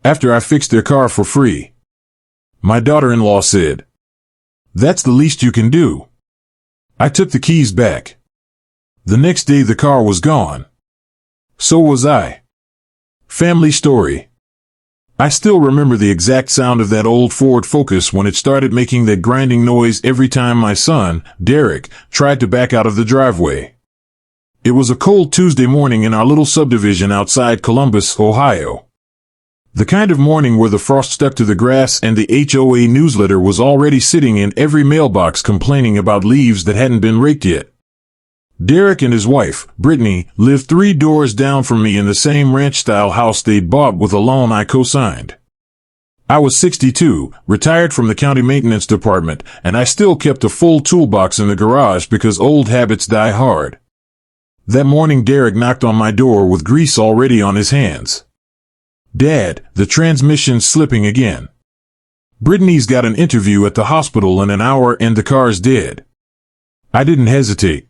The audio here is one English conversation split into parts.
after I fixed their car for free. My daughter-in-law said, "That's the least you can do." I took the keys back. The next day the car was gone. So was I. Family story. I still remember the exact sound of that old Ford Focus when it started making that grinding noise every time my son, Derek, tried to back out of the driveway. It was a cold Tuesday morning in our little subdivision outside Columbus, Ohio. The kind of morning where the frost stuck to the grass and the HOA newsletter was already sitting in every mailbox complaining about leaves that hadn't been raked yet. Derek and his wife, Brittany, lived 3 doors down from me in the same ranch-style house they'd bought with a loan I co-signed. I was 62, retired from the county maintenance department, and I still kept a full toolbox in the garage because old habits die hard. That morning Derek knocked on my door with grease already on his hands. "Dad, the transmission's slipping again. Brittany's got an interview at the hospital in an hour and the car's dead." I didn't hesitate.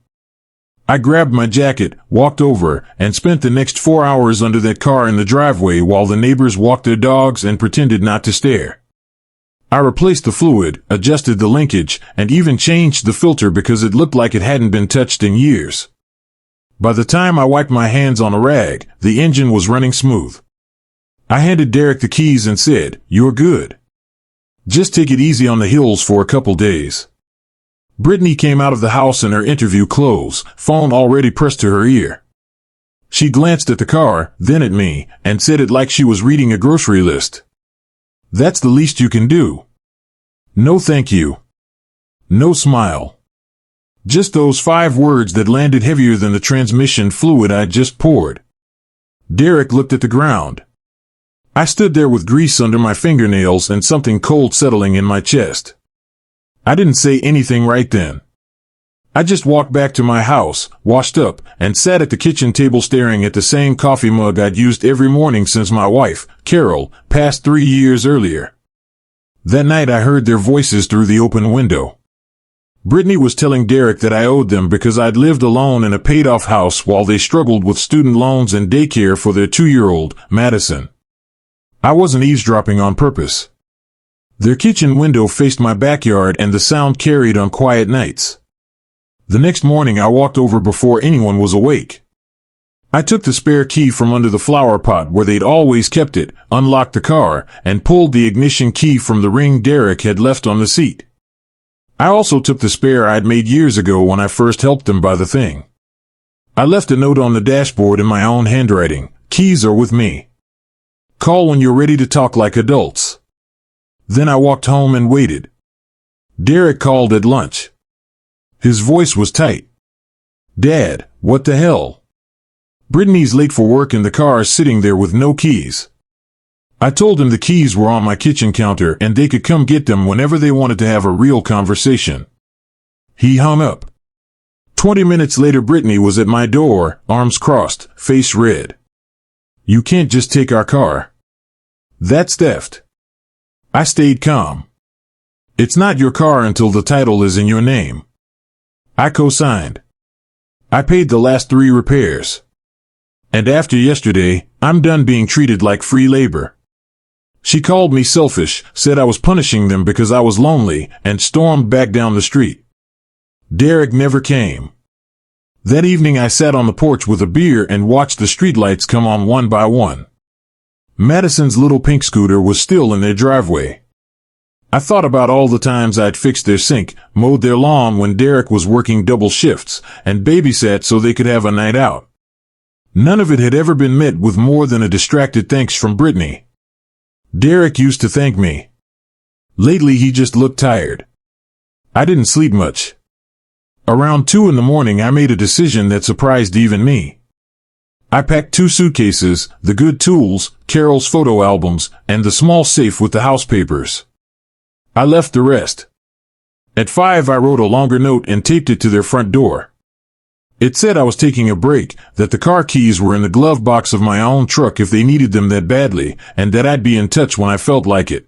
I grabbed my jacket, walked over, and spent the next 4 hours under that car in the driveway while the neighbors walked their dogs and pretended not to stare. I replaced the fluid, adjusted the linkage, and even changed the filter because it looked like it hadn't been touched in years. By the time I wiped my hands on a rag, the engine was running smooth. I handed Derek the keys and said, "You're good. Just take it easy on the hills for a couple days." Brittany came out of the house in her interview clothes, phone already pressed to her ear. She glanced at the car, then at me, and said it like she was reading a grocery list. "That's the least you can do." No thank you. No smile. Just those 5 words that landed heavier than the transmission fluid I'd just poured. Derek looked at the ground. I stood there with grease under my fingernails and something cold settling in my chest. I didn't say anything right then. I just walked back to my house, washed up, and sat at the kitchen table staring at the same coffee mug I'd used every morning since my wife, Carol, passed 3 years earlier. That night I heard their voices through the open window. Brittany was telling Derek that I owed them because I'd lived alone in a paid-off house while they struggled with student loans and daycare for their 2-year-old, Madison. I wasn't eavesdropping on purpose. Their kitchen window faced my backyard and the sound carried on quiet nights. The next morning I walked over before anyone was awake. I took the spare key from under the flower pot where they'd always kept it, unlocked the car, and pulled the ignition key from the ring Derek had left on the seat. I also took the spare I'd made years ago when I first helped them buy the thing. I left a note on the dashboard in my own handwriting. "Keys are with me. Call when you're ready to talk like adults." Then I walked home and waited. Derek called at lunch. His voice was tight. "Dad, what the hell? Brittany's late for work and the car is sitting there with no keys." I told him the keys were on my kitchen counter and they could come get them whenever they wanted to have a real conversation. He hung up. 20 minutes later Brittany was at my door, arms crossed, face red. "You can't just take our car. That's theft." I stayed calm. "It's not your car until the title is in your name." I co-signed. I paid the last 3 repairs. And after yesterday, I'm done being treated like free labor. She called me selfish, said I was punishing them because I was lonely, and stormed back down the street. Derek never came. That evening I sat on the porch with a beer and watched the streetlights come on one by one. Madison's little pink scooter was still in their driveway. I thought about all the times I'd fixed their sink, mowed their lawn when Derek was working double shifts, and babysat so they could have a night out. None of it had ever been met with more than a distracted thanks from Brittany. Derek used to thank me. Lately he just looked tired. I didn't sleep much. Around 2 in the morning I made a decision that surprised even me. I packed 2 suitcases, the good tools, Carol's photo albums, and the small safe with the house papers. I left the rest. At 5 I wrote a longer note and taped it to their front door. It said I was taking a break, that the car keys were in the glove box of my own truck if they needed them that badly, and that I'd be in touch when I felt like it.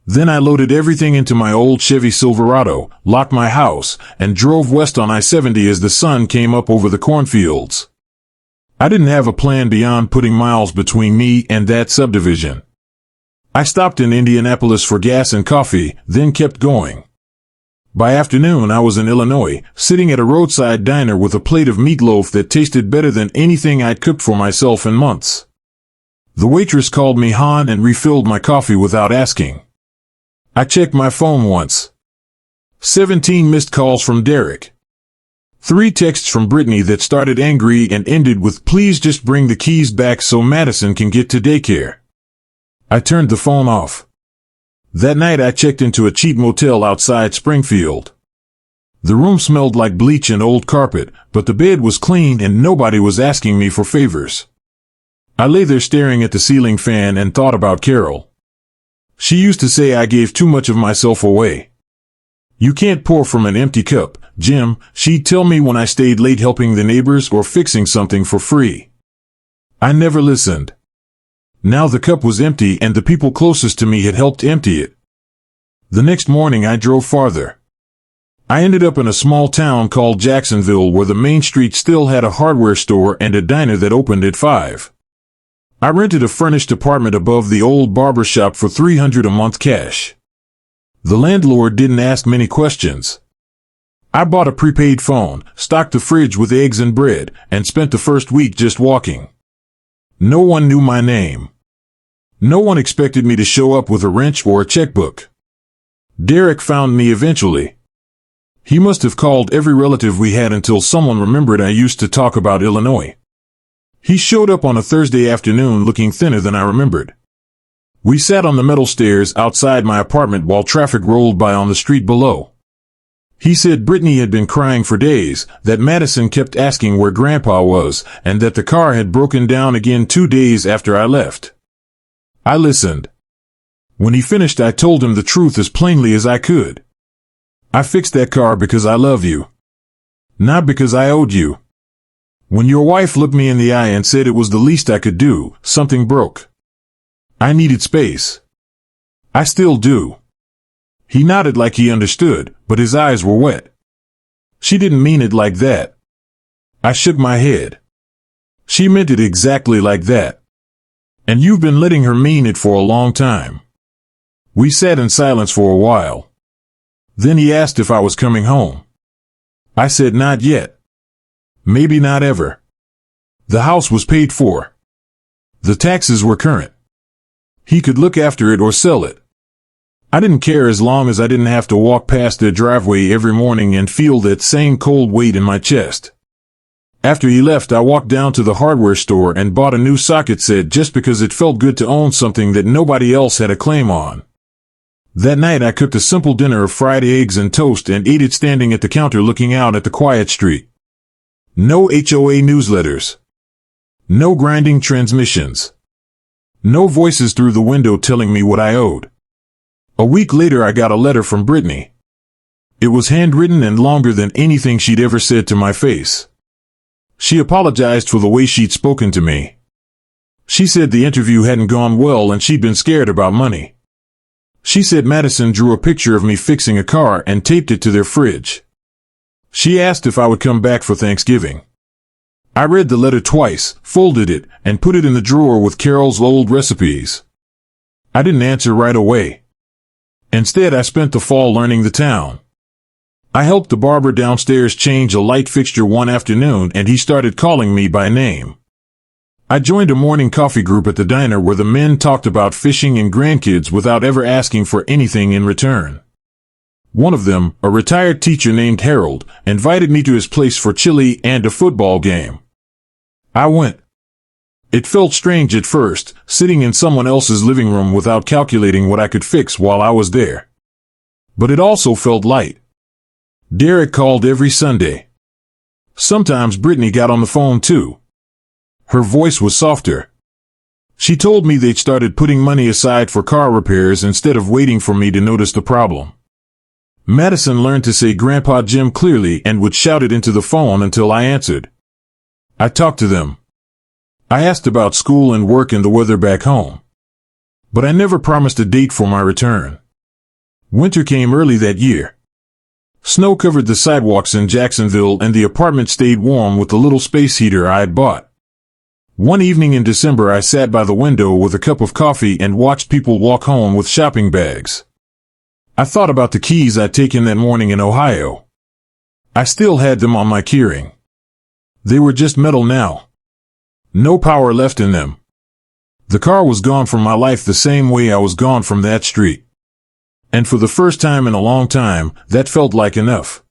Then I loaded everything into my old Chevy Silverado, locked my house, and drove west on I-70 as the sun came up over the cornfields. I didn't have a plan beyond putting miles between me and that subdivision. I stopped in Indianapolis for gas and coffee, then kept going. By afternoon, I was in Illinois, sitting at a roadside diner with a plate of meatloaf that tasted better than anything I'd cooked for myself in months. The waitress called me Han and refilled my coffee without asking. I checked my phone once. 17 missed calls from Derek. 3 texts from Brittany that started angry and ended with "Please just bring the keys back so Madison can get to daycare." I turned the phone off. That night I checked into a cheap motel outside Springfield. The room smelled like bleach and old carpet, but the bed was clean and nobody was asking me for favors. I lay there staring at the ceiling fan and thought about Carol. She used to say I gave too much of myself away. "You can't pour from an empty cup, Jim," she'd tell me when I stayed late helping the neighbors or fixing something for free. I never listened. Now the cup was empty and the people closest to me had helped empty it. The next morning I drove farther. I ended up in a small town called Jacksonville where the main street still had a hardware store and a diner that opened at 5. I rented a furnished apartment above the old barber shop for $300 a month cash. The landlord didn't ask many questions. I bought a prepaid phone, stocked the fridge with eggs and bread, and spent the first week just walking. No one knew my name. No one expected me to show up with a wrench or a checkbook. Derek found me eventually. He must have called every relative we had until someone remembered I used to talk about Illinois. He showed up on a Thursday afternoon looking thinner than I remembered. We sat on the metal stairs outside my apartment while traffic rolled by on the street below. He said Brittany had been crying for days, that Madison kept asking where Grandpa was, and that the car had broken down again 2 days after I left. I listened. When he finished, I told him the truth as plainly as I could. "I fixed that car because I love you. Not because I owed you. When your wife looked me in the eye and said it was the least I could do, something broke. I needed space. I still do." He nodded like he understood, but his eyes were wet. "She didn't mean it like that." I shook my head. "She meant it exactly like that. And you've been letting her mean it for a long time." We sat in silence for a while. Then he asked if I was coming home. I said not yet. Maybe not ever. The house was paid for. The taxes were current. He could look after it or sell it. I didn't care as long as I didn't have to walk past their driveway every morning and feel that same cold weight in my chest. After he left, I walked down to the hardware store and bought a new socket set just because it felt good to own something that nobody else had a claim on. That night I cooked a simple dinner of fried eggs and toast and ate it standing at the counter looking out at the quiet street. No HOA newsletters. No grinding transmissions. No voices through the window telling me what I owed. A week later I got a letter from Brittany. It was handwritten and longer than anything she'd ever said to my face. She apologized for the way she'd spoken to me. She said the interview hadn't gone well and she'd been scared about money. She said Madison drew a picture of me fixing a car and taped it to their fridge. She asked if I would come back for Thanksgiving. I read the letter twice, folded it, and put it in the drawer with Carol's old recipes. I didn't answer right away. Instead, I spent the fall learning the town. I helped the barber downstairs change a light fixture one afternoon and he started calling me by name. I joined a morning coffee group at the diner where the men talked about fishing and grandkids without ever asking for anything in return. One of them, a retired teacher named Harold, invited me to his place for chili and a football game. I went. It felt strange at first, sitting in someone else's living room without calculating what I could fix while I was there. But it also felt light. Derek called every Sunday. Sometimes Brittany got on the phone too. Her voice was softer. She told me they'd started putting money aside for car repairs instead of waiting for me to notice the problem. Madison learned to say Grandpa Jim clearly and would shout it into the phone until I answered. I talked to them. I asked about school and work and the weather back home. But I never promised a date for my return. Winter came early that year. Snow covered the sidewalks in Jacksonville and the apartment stayed warm with the little space heater I had bought. One evening in December, I sat by the window with a cup of coffee and watched people walk home with shopping bags. I thought about the keys I'd taken that morning in Ohio. I still had them on my keyring. They were just metal now. No power left in them. The car was gone from my life the same way I was gone from that street. And for the first time in a long time, that felt like enough.